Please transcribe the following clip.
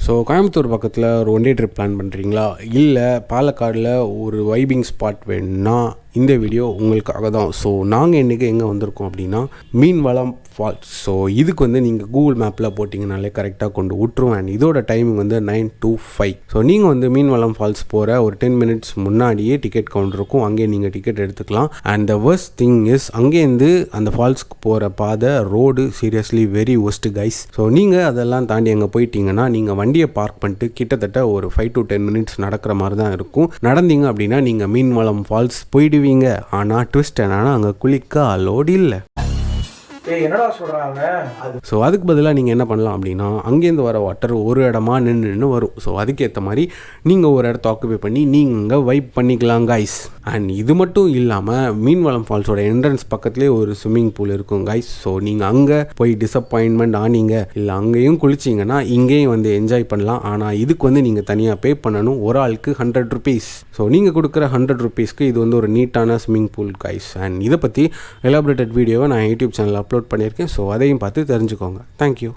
So Coimbatore பக்கத்தில் ஒரு one day trip plan பண்ணுறீங்களா, இல்லை பாலக்காடில் ஒரு வைபிங் ஸ்பாட் வேணும்னா இந்த வீடியோ உங்களுக்காக தான். ஸோ நாங்கள் இன்றைக்கி எங்கே வந்திருக்கோம் அப்படின்னா மீன்வளம் ஃபால்ஸ். ஸோ இதுக்கு வந்து நீங்கள் கூகுள் மேப்பில் போட்டிங்கனாலே கரெக்டாக கொண்டு விட்டுரும். அண்ட் இதோட டைமிங் வந்து 9 to 5. ஸோ நீங்கள் வந்து மீன்வளம் ஃபால்ஸ் போகிற ஒரு 10 minutes முன்னாடியே டிக்கெட் கவுண்டர் இருக்கும், அங்கேயே நீங்கள் டிக்கெட் எடுத்துக்கலாம். And the worst thing is அங்கேருந்து அந்த ஃபால்ஸ்க்கு போகிற பாதை road seriously very worst guys. So நீங்கள் அதெல்லாம் தாண்டி அங்கே போயிட்டீங்கன்னா நீங்கள் வண்டியை பார்க் பண்ணிட்டு கிட்டத்தட்ட ஒரு 5 to 10 minutes நடக்கிற மாதிரி தான் இருக்கும். நடந்தீங்க அப்படின்னா நீங்கள் மீன்வளம் ஃபால்ஸ் போயிடுவீங்க. ஆனால் ட்விஸ்ட் என்னன்னா அங்கே குளிக்க அலோடு இல்லை. ஸோ அதுக்கு பதிலாக நீங்கள் என்ன பண்ணலாம் அப்படின்னா அங்கேருந்து வர வாட்டர் ஒரு இடமா நின்று வரும். ஸோ அதுக்கேற்ற மாதிரி நீங்கள் ஒரு இடத்த ஆக்குபை பண்ணி நீங்கள் வைப் பண்ணிக்கலாம் கைஸ். அண்ட் இது மட்டும் இல்லாமல் மீன்வளம் ஃபால்ஸோட என்ட்ரன்ஸ் பக்கத்துலேயே ஒரு ஸ்விம்மிங் பூல் இருக்கும் கைஸ். ஸோ நீங்கள் அங்கே போய் டிசப்பாயின்மெண்ட் ஆனீங்க இல்லை அங்கேயும் குளிச்சிங்கன்னா இங்கேயும் வந்து என்ஜாய் பண்ணலாம். ஆனால் இதுக்கு வந்து நீங்கள் தனியாக பே பண்ணணும், ஒரு ஆளுக்கு 100 rupees. ஸோ நீங்கள் கொடுக்குற 100 rupeesக்கு இது வந்து ஒரு நீட்டான ஸ்விம்மிங் பூல் கைஸ். அண்ட் இதை பற்றி எலாபரேட்டட் வீடியோவை நான் யூடியூப் சேனலில் அப்லோட் பண்ணியிருக்கேன். ஸோ அதையும் பார்த்து தெரிஞ்சுக்கோங்க. தேங்க்யூ.